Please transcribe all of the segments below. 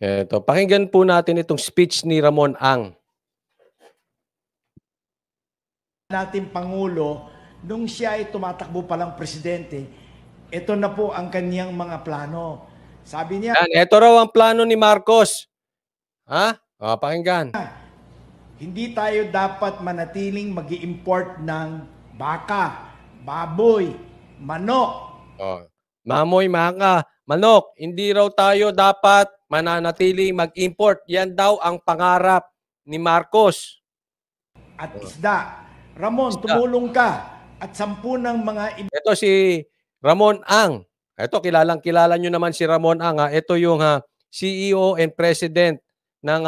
Eto, pakinggan po natin itong speech ni Ramon Ang. Nating Pangulo, nung siya ay tumatakbo palang presidente, ito na po ang kanyang mga plano. Sabi niya, ito raw ang plano ni Marcos. Ha? O, pakinggan. Hindi tayo dapat manatiling mag-i-import ng baka, baboy, manok. O, mamoy, maka, manok. Hindi raw tayo dapat mananatiling mag-import. Yan daw ang pangarap ni Marcos. At isda. Ramon, tumulong ka. At 10 ng mga... Ito si Ramon Ang. Ito, kilalang-kilala nyo naman si Ramon Ang. Ito yung CEO and President ng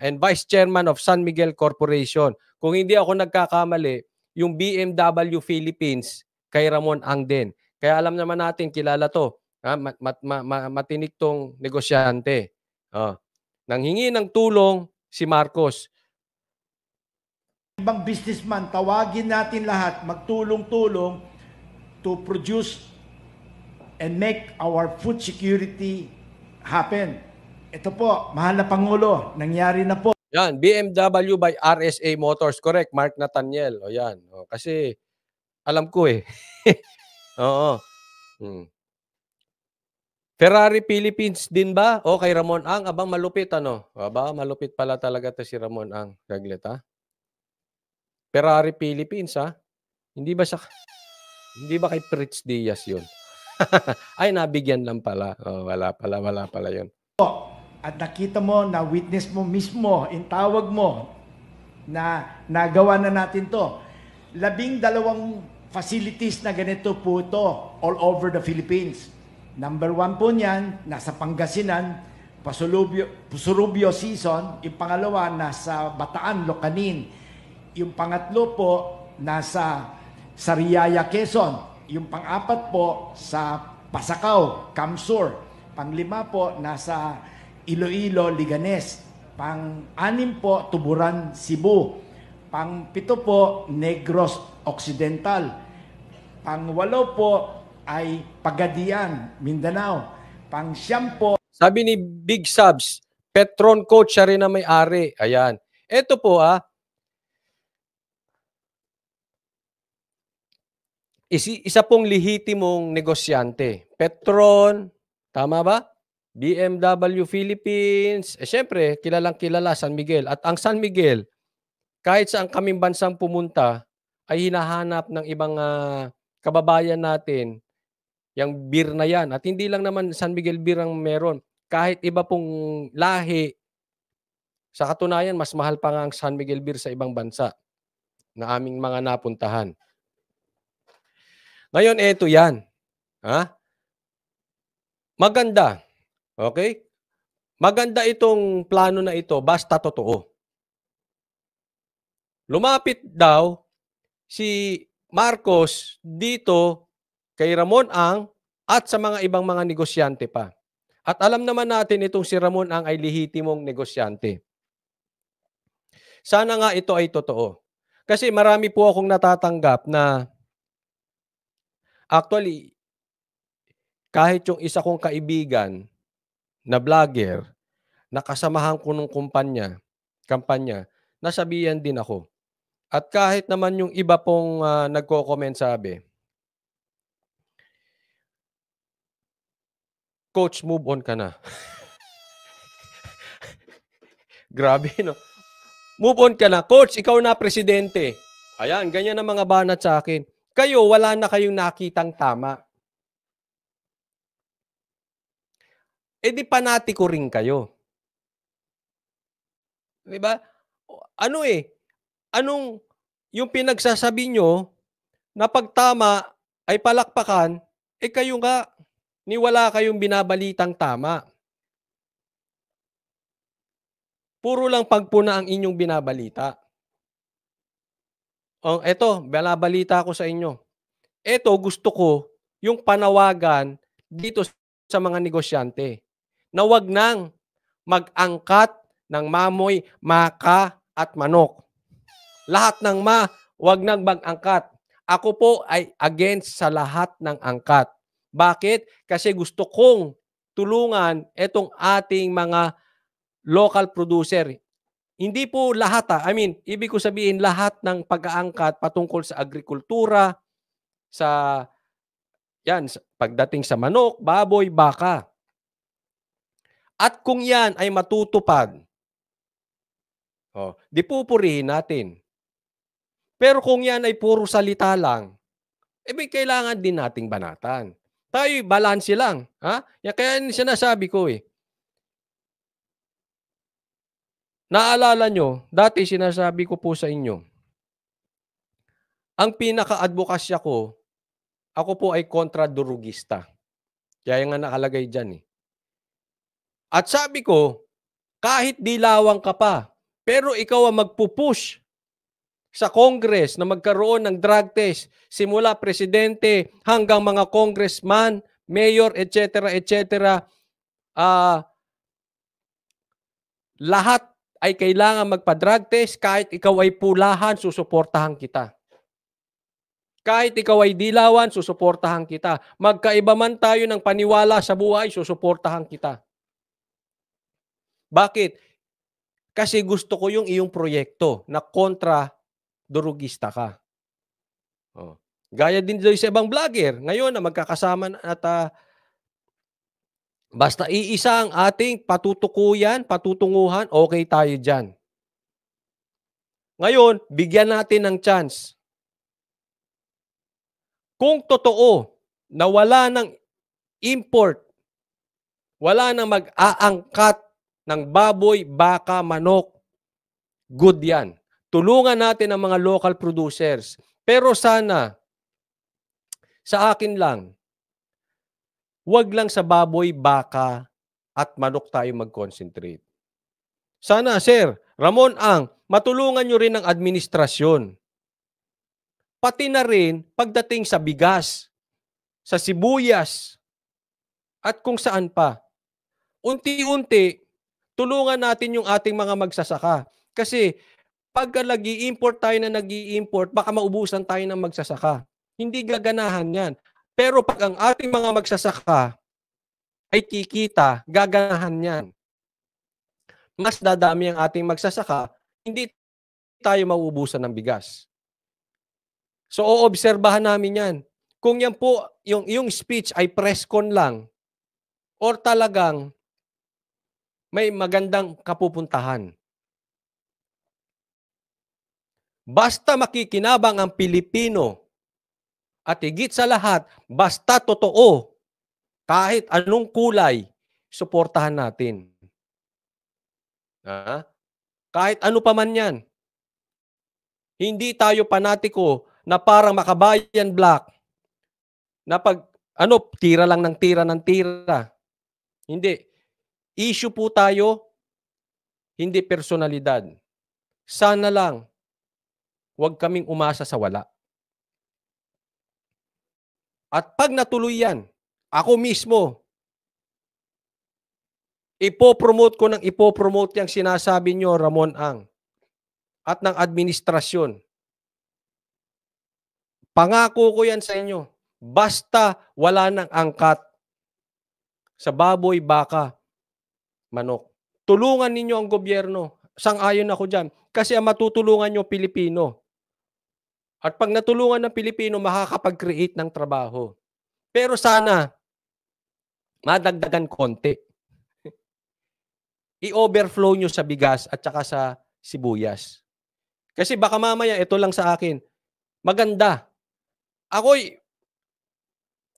and Vice Chairman of San Miguel Corporation. Kung hindi ako nagkakamali, yung BMW Philippines kay Ramon Ang din. Kaya alam naman natin, kilala to. Matinik tong negosyante. Nanghingi ng tulong si Marcos. Ibang businessman, tawagin natin lahat, magtulong-tulong to produce and make our food security happen. Ito po, mahal na Pangulo, nangyari na po. Yan, BMW by RSA Motors. Correct, Mark Nathaniel. O yan. O, kasi alam ko eh. Oo. Ferrari Philippines din ba? O kay Ramon Ang. Abang malupit ano? Aba, malupit pala talaga to si Ramon Ang. Saglit ha. Ferrari Philippines ha. Hindi ba kay Fritz Diaz yun? Ay, nabigyan lang pala. Oh, wala pala yun. At nakita mo, na witness mo mismo, intawag mo, na nagawa na natin to. 12 facilities na ganito po ito all over the Philippines. Number 1 po niyan, nasa Pangasinan, Pusurubio season. Yung pangalawa, nasa Bataan, Locanin. Yung pangatlo po, nasa Sariaya, Quezon. Yung pang-apat po, sa Pasacao, Camsur. Pang-5 po, nasa Iloilo, Liganes. Pang-6 po, Tuburan, Cebu. Pang-7 po, Negros Occidental. Pang-8 po ay Pagadian, Mindanao. Pang-9 po. Sabi ni Big Subs, Petron Coach siya rin na may-ari. Ayan. Ito po isa pong lehitimong negosyante. Petron, tama ba? BMW Philippines, syempre, kilalang-kilala San Miguel. At ang San Miguel, kahit saan kaming bansang pumunta, ay hinahanap ng ibang kababayan natin yung beer na yan. At hindi lang naman San Miguel beer ang meron. Kahit iba pong lahi, sa katunayan, mas mahal pa nga ang San Miguel beer sa ibang bansa na aming mga napuntahan. Ngayon, eto yan. Maganda. Okay? Maganda itong plano na ito, basta totoo. Lumapit daw si Marcos dito kay Ramon Ang at sa mga ibang mga negosyante pa. At alam naman natin itong si Ramon Ang ay lehitimong negosyante. Sana nga ito ay totoo. Kasi marami po akong natatanggap na actually, kahit yung isa kong kaibigan na vlogger, nakasamahan ko nung kampanya, nasabihan din ako. At kahit naman yung iba pong nagko-comment sabi, Coach, move on ka na. Grabe, no? Move on ka na. Coach, ikaw na presidente. Ayan, ganyan ang mga banat sa akin. Kayo, wala na kayong nakitang tama. Eh di panatiko rin kayo. Diba? Anong yung pinagsasabi nyo na pagtama ay palakpakan, eh kayo nga, ni wala kayong binabalitang tama. Puro lang pagpuna ang inyong binabalita. Eto, binabalita ko sa inyo. Eto, gusto ko yung panawagan dito sa mga negosyante na wag nang mag-angkat ng mamoy, maka at manok. Lahat ng wag nang mag-angkat. Ako po ay against sa lahat ng angkat. Bakit? Kasi gusto kong tulungan itong ating mga local producer. Hindi po lahat, I mean, ibig ko sabihin lahat ng pag-aangkat patungkol sa agrikultura, sa pagdating sa manok, baboy, baka. At kung yan ay matutupad, di pupurihin natin. Pero kung yan ay puro salita lang, may kailangan din nating banatan. Tayo'y balanse lang. Kaya sinasabi ko naalala nyo, dati sinasabi ko po sa inyo, ang pinaka-advokasya ko, ako po ay kontra-durugista. Kaya nga nakalagay dyan At sabi ko, kahit dilawang ka pa, pero ikaw ang magpupush sa Congress na magkaroon ng drug test, simula presidente hanggang mga congressman, mayor, etc., etc., lahat ay kailangan magpa-drug test. Kahit ikaw ay pulahan, susuportahan kita. Kahit ikaw ay dilawan, susuportahan kita. Magkaiba man tayo ng paniwala sa buhay, susuportahan kita. Bakit? Kasi gusto ko yung iyong proyekto na kontra-durugista ka. Gaya din doon sa ibang vlogger. Ngayon na magkakasama na at basta iisa ang ating patutunguhan, okay tayo dyan. Ngayon, bigyan natin ng chance. Kung totoo na wala ng import, wala nang mag-aangkat ng baboy, baka, manok, good yan. Tulungan natin ang mga local producers. Pero sana, sa akin lang, wag lang sa baboy, baka, at manok tayo mag-concentrate. Sana, Sir Ramon Ang, matulungan nyo rin ang administrasyon. Pati na rin pagdating sa bigas, sa sibuyas, at kung saan pa. Unti-unti, tulungan natin yung ating mga magsasaka. Kasi pagka nag-i-import tayo na nag-i-import, baka maubusan tayo ng magsasaka. Hindi gaganahan yan. Pero pag ang ating mga magsasaka ay kikita, gaganahan yan. Mas dadami ang ating magsasaka, hindi tayo mauubusan ng bigas. So, oobserbahan namin yan. Kung yan po, yung speech ay press con lang, or talagang may magandang kapupuntahan. Basta makikinabang ang Pilipino at higit sa lahat, basta totoo, kahit anong kulay, suportahan natin. Kahit ano pa man yan. Hindi tayo panatiko na parang Makabayan Black na pag tira lang ng tira ng tira. Hindi. Issue po tayo, hindi personalidad. Sana lang, huwag kaming umasa sa wala. At pag natuloy yan, ako mismo, ipopromote ko ng ipopromote yung sinasabi nyo, Ramon Ang, at ng administrasyon. Pangako ko yan sa inyo. Basta wala nang angkat sa baboy, baka, manok. Tulungan ninyo ang gobyerno. Sang-ayon ako dyan. Kasi ang matutulungan nyo, Pilipino. At pag natulungan ng Pilipino, makakapag-create ng trabaho. Pero sana, madagdagan konti. I-overflow nyo sa bigas at saka sa sibuyas. Kasi baka mamaya, ito lang sa akin, maganda. Ako'y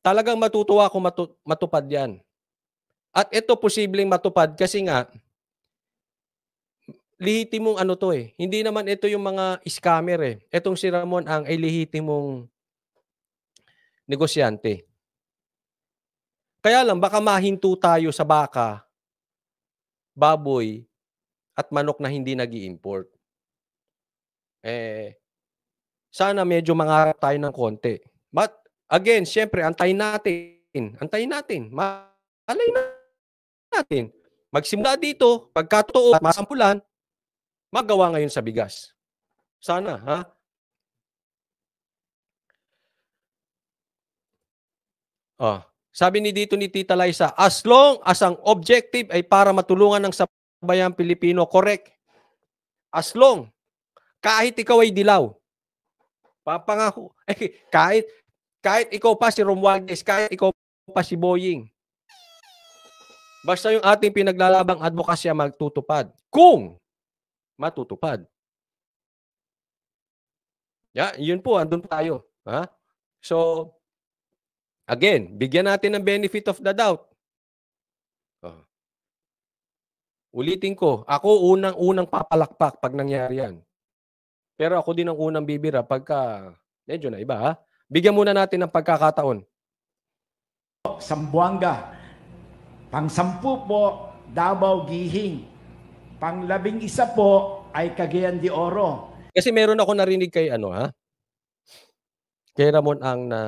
talagang matutuwa kung matupad yan. At ito posibleng matupad kasi nga, lihitimong Hindi naman ito yung mga scammer Itong si Ramon Ang ay lihitimong negosyante. Kaya lang, baka mahinto tayo sa baka, baboy, at manok na hindi nag-i-import. Sana medyo mangarap tayo ng konti. But again, syempre, antayin natin. Malay natin. Magsimula dito, pagkatotoo at masampulan, magawa ngayon sa bigas. Sana, sabi ni Tita Liza, as long as ang objective ay para matulungan ng bayang Pilipino, correct. As long, kahit ikaw ay dilaw, papangako, kahit ikaw pa si Romualdez, kahit ikaw pa si Boying, basta yung ating pinaglalabang advokasya magtutupad. Kung matutupad. Yun po, andun tayo. Ha? So, again, bigyan natin ng benefit of the doubt. Ulitin ko, ako unang papalakpak pag nangyari yan. Pero ako din ang unang bibira pagka medyo na iba. Ha? Bigyan muna natin ng pagkakataon. Zamboanga. Pang-10 po, Davao Gihing. Pang-11 po ay Cagayan de Oro. Kasi meron ako narinig kay kay Ramon ang na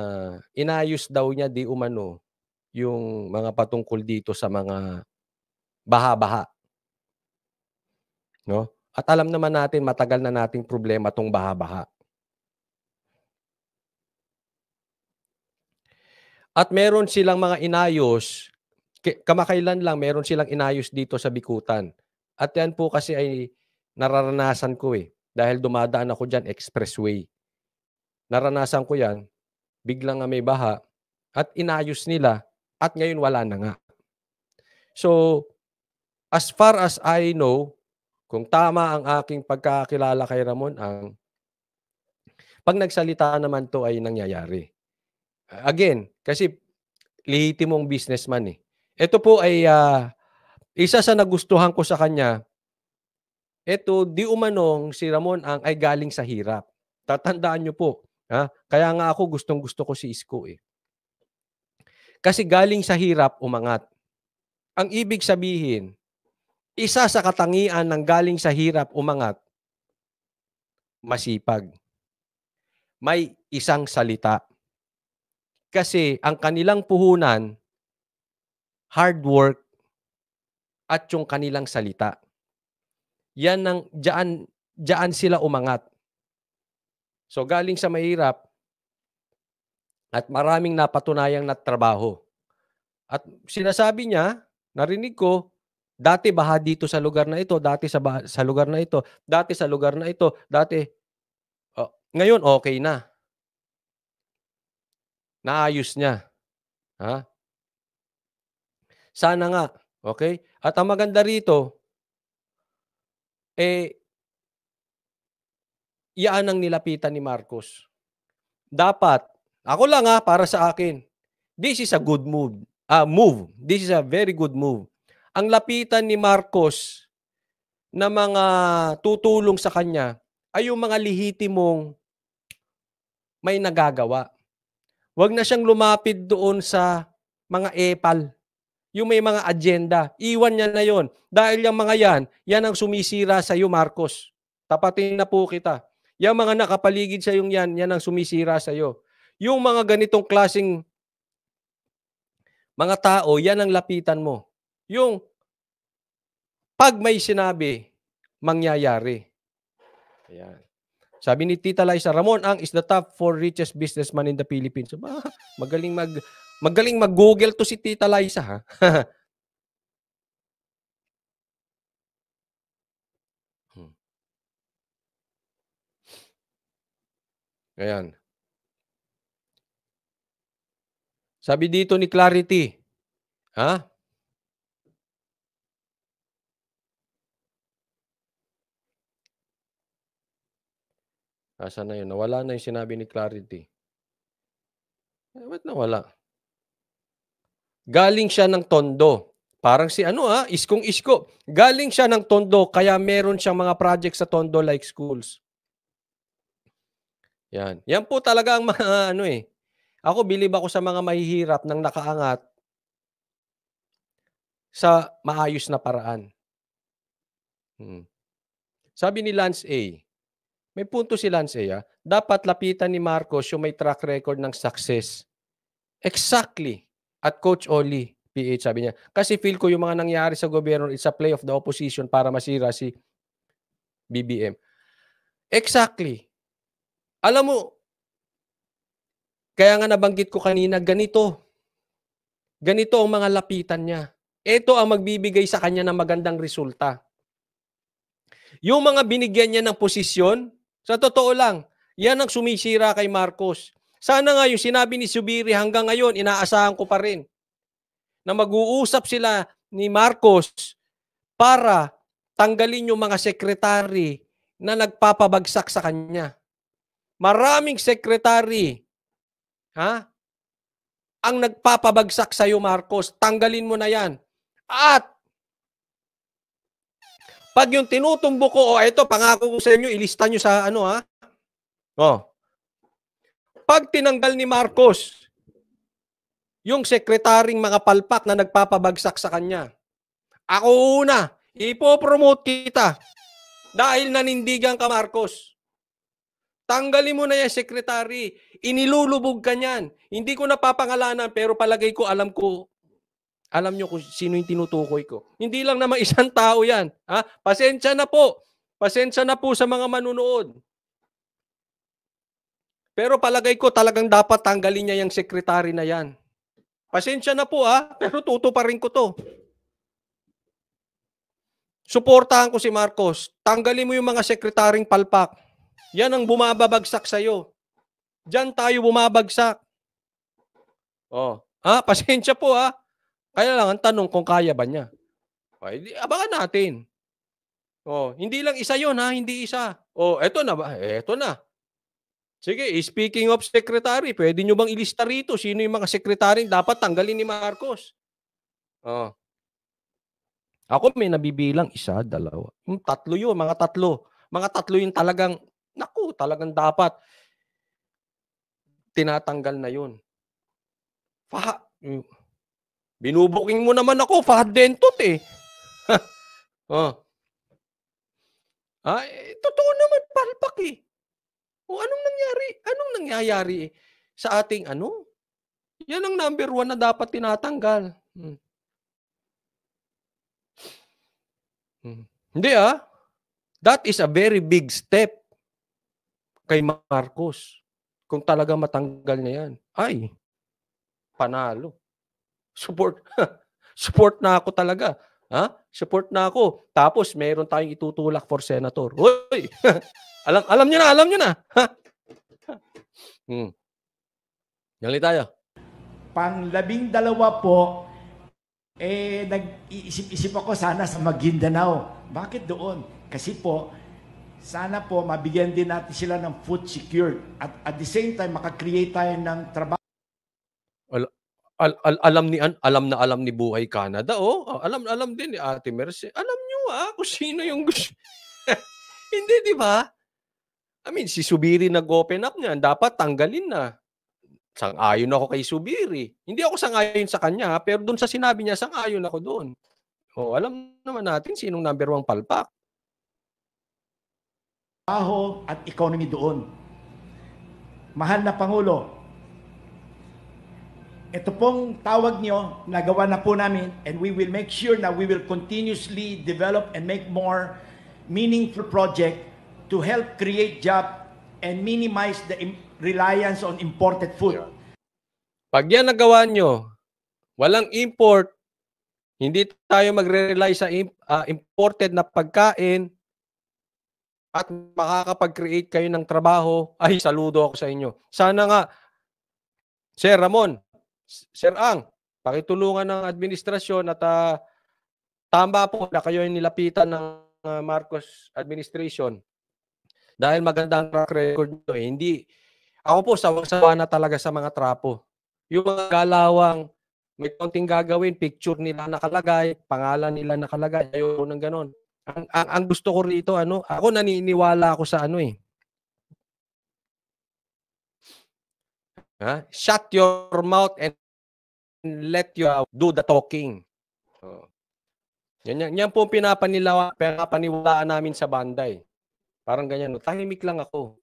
inayos daw niya di umano yung mga patungkol dito sa mga baha-baha. No? At alam naman natin matagal na nating problema tong baha-baha. At meron silang mga inayos, kamakailan lang meron silang inayos dito sa Bikutan. At yan po kasi ay nararanasan ko dahil dumadaan ako dyan expressway. Naranasan ko yan, biglang may baha at inayos nila at ngayon wala na nga. So, as far as I know, kung tama ang aking pagkakilala kay Ramon, pag nagsalita naman to ay nangyayari. Again, kasi lehitimong businessman Ito po ay isa sa nagustuhan ko sa kanya. Ito, di umanong si Ramon ay galing sa hirap. Tatandaan nyo po. Kaya nga ako gustong-gusto ko si Isko Kasi galing sa hirap, umangat. Ang ibig sabihin, isa sa katangian ng galing sa hirap, umangat, masipag. May isang salita. Kasi ang kanilang puhunan, hard work, at yung kanilang salita. Yan ang diyan sila umangat. So galing sa mahirap at maraming napatunayang trabaho. At sinasabi niya, narinig ko, dati baha dito sa lugar na ito, dati sa lugar na ito, dati sa lugar na ito, dati. Ngayon okay na. Naayos niya. Sana nga. Okay? At ang maganda rito, yan ang nilapitan ni Marcos. Dapat, ako lang para sa akin, this is a good move. This is a very good move. Ang lapitan ni Marcos na mga tutulong sa kanya ay yung mga lehitimong may nagagawa. Huwag na siyang lumapit doon sa mga epal. Yung may mga agenda. Iwan niya na yon. Dahil yung mga yan ang sumisira sa iyo, Marcos. Tapatin na po kita. Yung mga nakapaligid sa yung yan ang sumisira sa iyo. Yung mga ganitong klaseng mga tao, yan ang lapitan mo. Yung pag may sinabi, mangyayari. Ayan. Sabi ni Tita Liza, Ramon Ang is the top 4 richest businessman in the Philippines. Magaling mag-Google to si Tita Liza, Ayan. Sabi dito ni Clarity, Asan na yun? Nawala na yung sinabi ni Clarity. Ba't nawala? Galing siya ng Tondo. Parang si Iskong-Isko. Galing siya ng Tondo, kaya meron siyang mga project sa Tondo like schools. Yan. Yan po talaga ang mga Ako, bilib ako sa mga mahihirap ng nakaangat sa maayos na paraan. Sabi ni Lance A, may punto si Lance A, dapat lapitan ni Marcos yung may track record ng success. Exactly. At Coach Oli, PH, sabi niya, kasi feel ko yung mga nangyari sa gobyerno, it's a play of the opposition para masira si BBM. Exactly. Alam mo, kaya nga nabanggit ko kanina, ganito ang mga lapitan niya. ito ang magbibigay sa kanya ng magandang resulta. Yung mga binigyan niya ng posisyon, sa totoo lang, yan ang sumisira kay Marcos. Sana nga yung sinabi ni Zubiri hanggang ngayon, inaasahan ko pa rin na mag-uusap sila ni Marcos para tanggalin yung mga sekretary na nagpapabagsak sa kanya. Maraming sekretary, ang nagpapabagsak sa iyo, Marcos. Tanggalin mo na yan. At pag yung tinutumbok ko, ito, pangako ko sa inyo, ilista nyo sa ano, pag tinanggal ni Marcos yung sekretaring mga palpak na nagpapabagsak sa kanya, ako una, ipopromote kita dahil nanindigan ka, Marcos. Tanggalin mo na yung sekretary. Inilulubog ka niyan. Hindi ko napapangalanan pero palagay ko, alam nyo kung sino yung tinutukoy ko. Hindi lang naman isang tao yan. Pasensya na po. Pasensya na po sa mga manunood. Pero palagay ko talagang dapat tanggalin niya yung sekretary na yan. Pasensya na po pero tutuparin ko to. Suportahan ko si Marcos. Tanggalin mo yung mga sekretaring palpak. Yan ang bumabagsak sa'yo. Diyan tayo bumabagsak. Pasensya po Kaya lang ang tanong kung kaya ba niya. Abangan natin. Hindi lang isa yon hindi isa. Eto na ba? Eto na. Sige, speaking of secretary, pwede nyo bang ilista rito sino yung mga secretary dapat tanggalin ni Marcos? Ako may nabibilang isa, dalawa. Tatlo yun, mga tatlo. Mga tatlo yung talagang, talagang dapat tinatanggal na yun. Binubuking mo naman ako, Fahad Dentot totoo naman, palpak anong nangyari? Anong nangyayari sa ating Yan ang number 1 na dapat tinatanggal. Hindi That is a very big step kay Marcos. Kung talaga matanggal niya yan. Panalo. Support na ako talaga. Support na ako. Tapos meron tayong itutulak for senator. Hoy! alam niyo na. Dali tayo. Pang-12 po, nag-iisip-isip ako sana sa Maguindanao. Bakit doon? Kasi po, sana po mabigyan din natin sila ng food secured. At the same time, makakreate tayo ng trabaho. Alam ni Buhay Canada. Alam din ni Ate Mercy. Alam nyo kung sino yung gusto. Hindi, di ba? Si Zubiri nag-open up niyan. Dapat tanggalin na. Sang-ayon ako kay Zubiri. Hindi ako sang-ayon sa kanya, pero doon sa sinabi niya, sang-ayon ako doon. Alam naman natin sinong number 1 palpak. At economy doon. Mahal na Pangulo, ito pong tawag niyo, nagawa na po namin, and we will make sure na we will continuously develop and make more meaningful project to help create job and minimize the reliance on imported food. Pag yan nagawa nyo, walang import, hindi tayo magre-rely sa imported na pagkain, at makakapag-create kayo ng trabaho, saludo ako sa inyo. Sana nga, Sir Ramon, Sir Ang, pakitulungan ng administrasyon at tama po na kayo yung nilapitan ng Marcos administration. Dahil magandang track record nyo hindi. Ako po, sawang-sawa na talaga sa mga trapo. Yung mga galawang, may konting gagawin, picture nila nakalagay, pangalan nila nakalagay, ayaw ng ganon. Ang gusto ko rito, ako naniniwala ako sa shut your mouth and let you do the talking. Yan po pinapaniwalaan namin sa banday. Parang ganyan, tahimik lang ako.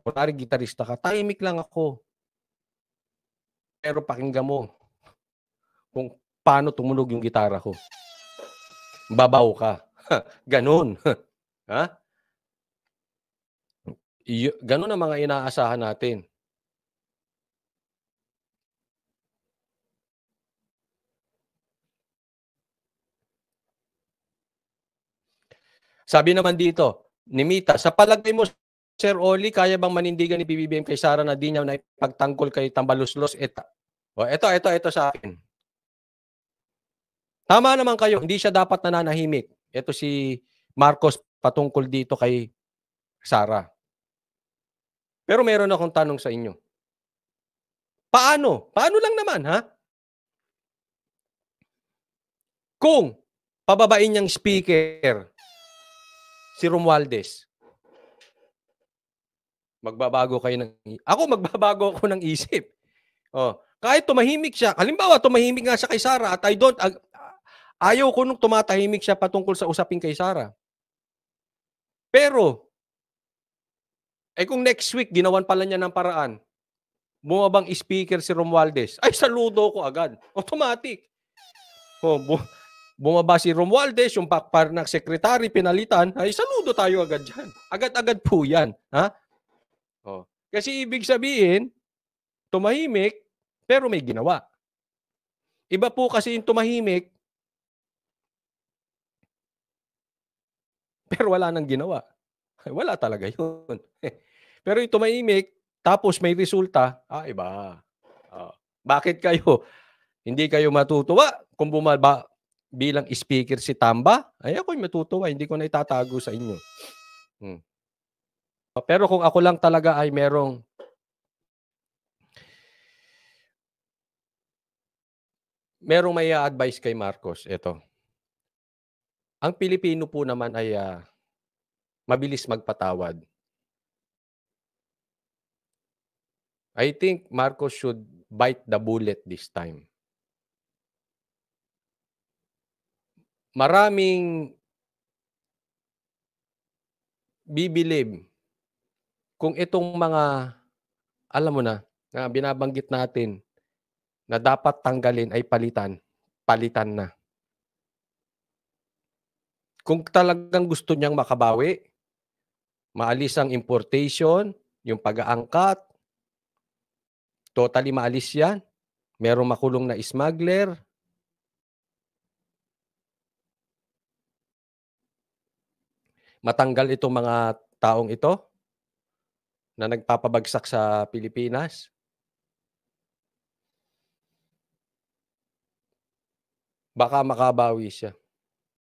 Kunwari gitarista ka, tahimik lang ako. Pero pakinggan mo kung paano tumunog yung gitara ko. Babaw ka. Ganon. Ganon ang mga inaasahan natin. Sabi naman dito, ni Mita, sa palagay mo, Sir Oli, kaya bang manindigan ni PBBM kay Sara na di niya na ipagtanggol kay Tambaluslos? Ito sa akin. Tama naman kayo, hindi siya dapat nananahimik. Ito si Marcos patungkol dito kay Sara. Pero meron akong tanong sa inyo. Paano? Paano lang naman, ha? Kung pababain niyang speaker si Romualdez, magbabago ako ng isip. Oh, kahit tumahimik siya, halimbawa tumahimik nga siya kay Sara at ayaw ko nung tumatahimik siya patungkol sa usapin kay Sara. Pero, kung next week ginawan pala niya ng paraan, bumabang speaker si Romualdez, ay saludo ko agad. Automatic. Oh, bumaba si Romualdez, yung ng secretary, pinalitan, ay saludo tayo agad dyan. Agad-agad po yan. Ha? Oh. Kasi ibig sabihin, tumahimik, pero may ginawa. Iba po kasi yung tumahimik, pero wala nang ginawa. Wala talaga yun. Pero yung tumahimik, tapos may resulta, iba. Bakit hindi kayo matutuwa kung bumaba bilang speaker si Tamba? Ay ako'y matutuwa, hindi ko na itatago sa inyo. Pero kung ako lang talaga ay merong may advice kay Marcos, ito. Ang Pilipino po naman ay mabilis magpatawad. I think Marcos should bite the bullet this time. Maraming bibilib kung itong mga, alam mo na binabanggit natin na dapat tanggalin ay palitan na. Kung talagang gusto niyang makabawi, maalis ang importation, yung pag-aangkat, totally maalis yan. Merong makulong na smuggler. Matanggal itong mga taong ito na nagpapabagsak sa Pilipinas. Baka makabawi siya.